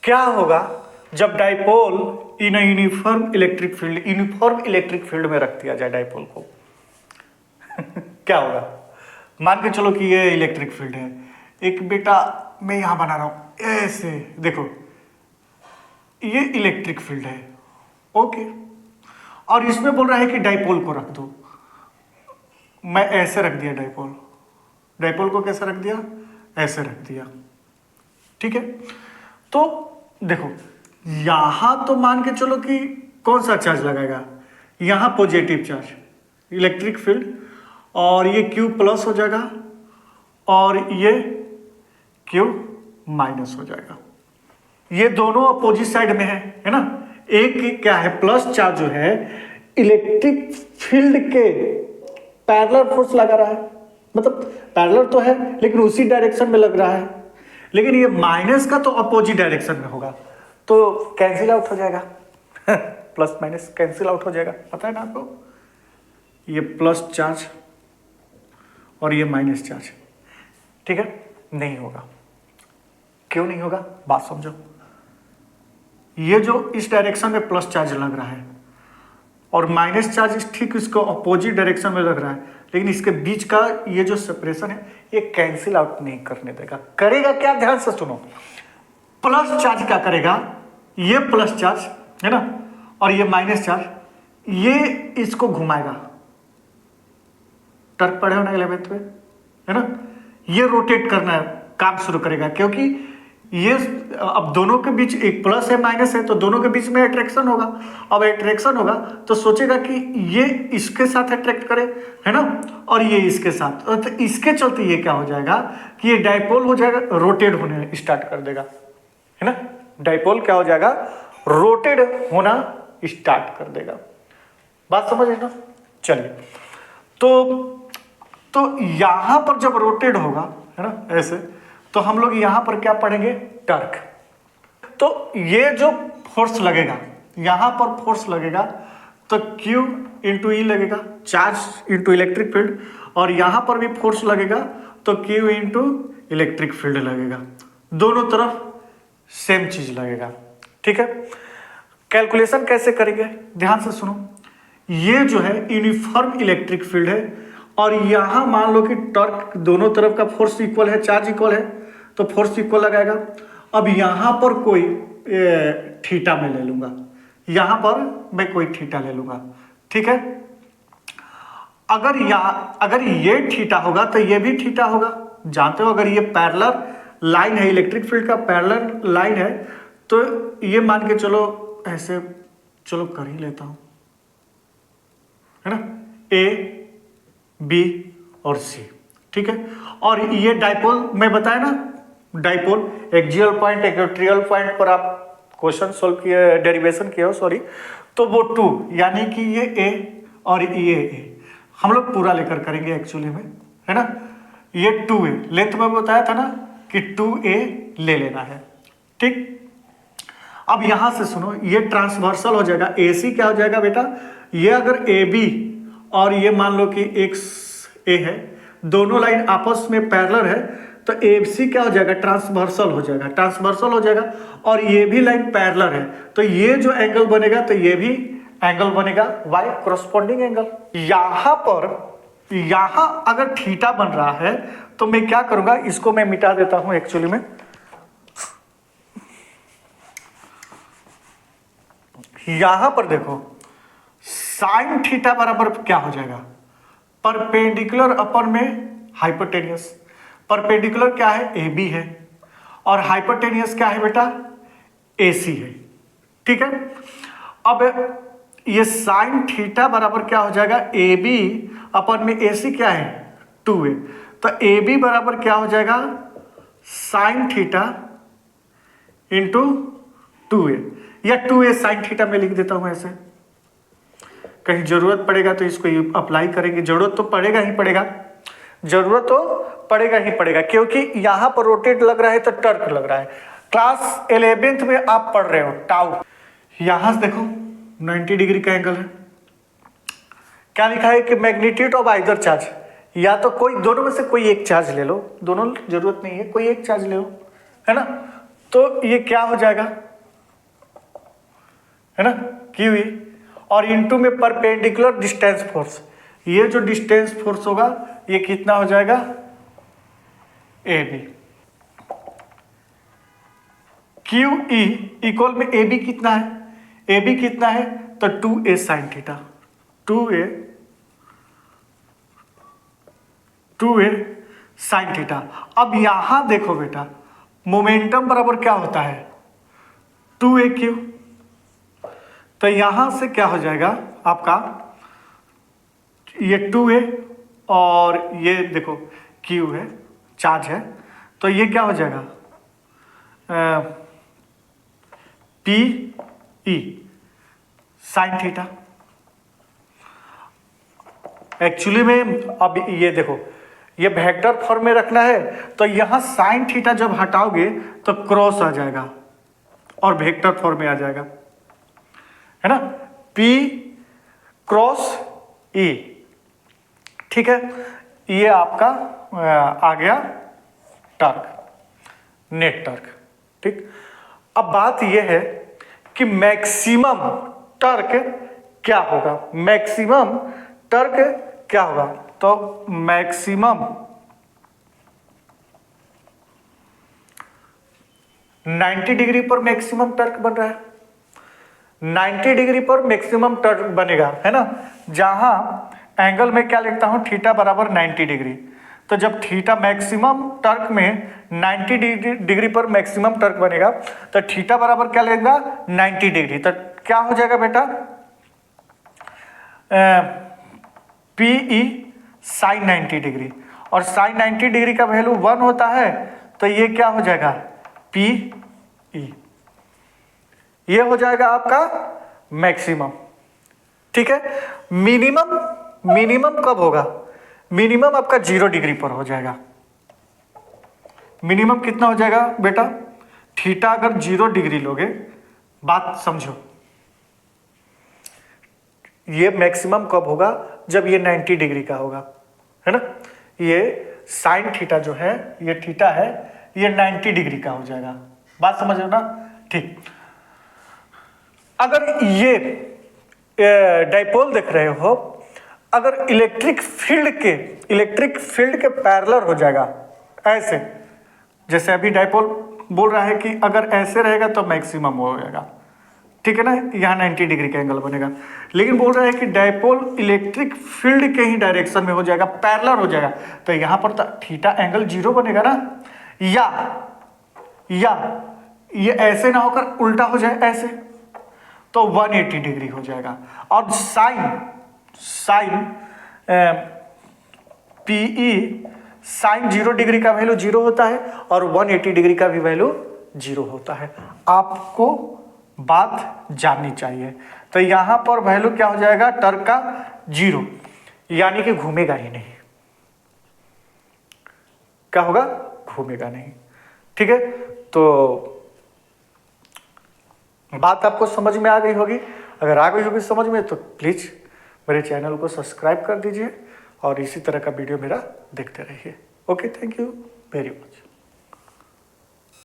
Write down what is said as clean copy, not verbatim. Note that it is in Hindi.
क्या होगा जब dipole in uniform electric field में रख दिया जाए डाइपोल को? क्या होगा? मान के चलो कि ये इलेक्ट्रिक फील्ड है, एक बेटा मैं यहां बना रहा हूं ऐसे, देखो ये इलेक्ट्रिक फील्ड है, ओके, और इसमें बोल रहा है कि डाइपोल को रख दो। मैं ऐसे रख दिया डाइपोल को कैसे रख दिया? ऐसे रख दिया, ठीक है। तो देखो यहां तो मान के चलो कि कौन सा चार्ज लगाएगा? यहां पॉजिटिव चार्ज इलेक्ट्रिक फील्ड, और ये Q प्लस हो जाएगा और ये Q माइनस हो जाएगा। ये दोनों अपोजिट साइड में है ना। एक क्या है, प्लस चार्ज जो है इलेक्ट्रिक फील्ड के पैरेलल फोर्स लगा रहा है, मतलब पैरेलल तो है लेकिन उसी डायरेक्शन में लग रहा है, लेकिन ये माइनस का तो अपोजिट डायरेक्शन में होगा, तो कैंसिल आउट हो जाएगा। प्लस माइनस कैंसिल आउट हो जाएगा, पता है ना आपको। ये प्लस चार्ज और ये माइनस चार्ज, ठीक है, नहीं होगा। क्यों नहीं होगा? बात समझो। ये जो इस डायरेक्शन में प्लस चार्ज लग रहा है और माइनस चार्ज ठीक इसको अपोजिट डायरेक्शन में लग रहा है, लेकिन इसके बीच का ये जो सेपरेशन है ये कैंसिल आउट नहीं करने देगा। करेगा क्या? ध्यान से सुनो। प्लस चार्ज क्या करेगा? ये प्लस चार्ज है ना, और ये माइनस चार्ज, ये इसको घुमाएगा। टर्क पढ़े होना 11th में, है ना। ये रोटेट करना है, काम शुरू करेगा, क्योंकि ये अब दोनों के बीच एक प्लस है माइनस है, तो दोनों के बीच में अट्रैक्शन होगा। अब अट्रैक्शन होगा तो सोचेगा कि ये इसके साथ अट्रैक्ट करे, है ना, और ये इसके साथ, तो इसके चलते ये क्या हो जाएगा कि ये डाइपोल हो जाएगा, रोटेट होने स्टार्ट कर देगा, है ना। डाइपोल क्या हो जाएगा? रोटेट होना स्टार्ट कर देगा। बात समझ ना? चलिए, तो यहां पर जब रोटेट होगा, है ना, ऐसे, तो हम लोग यहां पर क्या पढ़ेंगे? टर्क। तो ये जो फोर्स लगेगा, यहां पर फोर्स लगेगा तो Q इंटू ई लगेगा, चार्ज इंटू इलेक्ट्रिक फील्ड, और यहां पर भी फोर्स लगेगा तो Q इंटू इलेक्ट्रिक फील्ड लगेगा। दोनों तरफ सेम चीज लगेगा, ठीक है। कैलकुलेशन कैसे करेंगे? ध्यान से सुनो। ये जो है यूनिफॉर्म इलेक्ट्रिक फील्ड है, और यहां मान लो कि टॉर्क दोनों तरफ का फोर्स इक्वल है, चार्ज इक्वल है, तो फोर्स इक्वल लगाएगा। अब यहां पर कोई थीटा में ले लूंगा, यहां पर मैं कोई थीटा ले लूंगा, ठीक है। अगर ये थीटा होगा तो ये भी थीटा होगा, जानते हो। अगर ये पैरेलल लाइन है, इलेक्ट्रिक फील्ड का पैरेलल लाइन है, तो ये मान के चलो ऐसे, चलो कर ही लेता हूं, है ना, A B और C, ठीक है। और ये डाइपोल मैं बताया ना, dipole axial point equatorial point पर आप क्वेश्चन सोल्व किए, डेरिवेशन किए हो, सॉरी, तो वो 2, यानी कि ये A और ये A हम लोग पूरा लेकर करेंगे एक्चुअली में, है ना। ये 2A लेंथ में बताया था ना कि 2A ले लेना है, ठीक। अब यहां से सुनो, ये ट्रांसवर्सल हो जाएगा। AC क्या हो जाएगा बेटा? ये अगर AB और ये मान लो कि XA है, दोनों लाइन आपस में पैरेलल है, तो AC क्या हो जाएगा? ट्रांसवर्सल हो जाएगा, ट्रांसवर्सल हो जाएगा। और ये भी लाइन पैरेलल है, तो ये जो एंगल बनेगा तो ये भी एंगल बनेगा Y कोरस्पोंडिंग एंगल। यहां अगर थीटा बन रहा है तो मैं क्या करूंगा, इसको मैं मिटा देता हूं एक्चुअली में। यहां पर देखो, साइन थीटा बराबर क्या हो जाएगा? परपेंडिकुलर अपन में हाइपोटेनियस। परपेंडिकुलर क्या है? AB है, और हाइपोटेनियस क्या है बेटा? AC है, ठीक है। अब ये साइन थीटा बराबर क्या हो जाएगा? AB अपन में AC क्या है? 2A, तो AB बराबर क्या हो जाएगा? साइन थीटा इंटू 2A, या 2A साइन थीटा में लिख देता हूं ऐसे। कहीं जरूरत पड़ेगा तो इसको अप्लाई करेंगे, जरूरत तो पड़ेगा ही पड़ेगा, जरूरत तो पड़ेगा ही पड़ेगा, क्योंकि यहां पर रोटेट लग रहा है तो टर्क लग रहा है। क्लास 11th में आप पढ़ रहे हो टाउ। यहां से देखो 90 डिग्री का एंगल है। क्या लिखा है कि मैग्नीट्यूड ऑफ आइदर चार्ज, या तो कोई दोनों में से कोई एक चार्ज ले लो, दोनों जरूरत नहीं है, कोई एक चार्ज ले लो, है ना। तो ये क्या हो जाएगा, है ना, क्यू ई, और इनटू में परपेंडिकुलर डिस्टेंस फोर्स, ये जो डिस्टेंस फोर्स होगा ये कितना हो जाएगा, A B. Q E equal में ए बी कितना है, ए बी कितना है, तो 2a sine theta, 2a sine theta. अब यहां देखो बेटा, मोमेंटम बराबर क्या होता है, 2aq, तो यहां से क्या हो जाएगा आपका, ये 2a और ये देखो q है, चार्ज है, तो ये क्या हो जाएगा, P E sine theta. Actually में अब ये देखो, ये वेक्टर फॉर्म में रखना है, तो यहां साइन थीटा जब हटाओगे तो क्रॉस आ जाएगा और वेक्टर फॉर्म में आ जाएगा, है ना, P क्रॉस E, ठीक है। ये आपका आ गया टर्क, नेट टर्क, ठीक। अब बात यह है कि मैक्सिमम टर्क क्या होगा, मैक्सिमम टर्क क्या होगा, तो मैक्सिमम 90 डिग्री पर मैक्सिमम टर्क बन रहा है, 90 डिग्री पर मैक्सिमम टर्क बनेगा, है ना। जहां एंगल में क्या लिखता हूं, थीटा बराबर 90 डिग्री, तो जब थीटा मैक्सिमम टर्क में 90 डिग्री पर मैक्सिमम टर्क बनेगा, तो थीटा बराबर क्या लेगा, 90 डिग्री, तो क्या हो जाएगा बेटा, पी ई साइन 90 डिग्री, और साइन 90 डिग्री का वैल्यू 1 होता है, तो ये क्या हो जाएगा, पी ई, ये हो जाएगा आपका मैक्सिमम, ठीक है। मिनिमम कब होगा, मिनिमम आपका 0 डिग्री पर हो जाएगा। मिनिमम कितना हो जाएगा बेटा, थीटा अगर 0 डिग्री लोगे, बात समझो, ये मैक्सिमम कब होगा, जब ये 90 डिग्री का होगा, है ना। ये साइन थीटा जो है, ये थीटा है, ये 90 डिग्री का हो जाएगा, बात समझ रहे हो ना, ठीक। अगर ये डाइपोल देख रहे हो, अगर इलेक्ट्रिक फील्ड के पैरेलल हो जाएगा ऐसे, जैसे अभी डाइपोल बोल रहा है कि अगर ऐसे रहेगा तो मैक्सिमम हो जाएगा, ठीक है ना, यहाँ 90 डिग्री का एंगल बनेगा, लेकिन बोल रहा है कि डाइपोल इलेक्ट्रिक फील्ड के ही डायरेक्शन में हो जाएगा, पैरेलल हो जाएगा, तो यहाँ पर तो थीटा एंगल 0 बनेगा ना, या ये ऐसे ना होकर उल्टा हो जाए ऐसे, तो 180 डिग्री हो जाएगा। और साइन पीई साइन 0 डिग्री का वैल्यू 0 होता है और 180 डिग्री का भी वैल्यू 0 होता है, आपको बात जाननी चाहिए। तो यहां पर वैल्यू क्या हो जाएगा, टर्क का 0, यानी कि घूमेगा ही नहीं, क्या होगा, घूमेगा नहीं, ठीक है। तो बात आपको समझ में आ गई होगी, अगर आ गई होगी समझ में तो प्लीज़ मेरे चैनल को सब्सक्राइब कर दीजिए और इसी तरह का वीडियो मेरा देखते रहिए। Okay, thank you very much.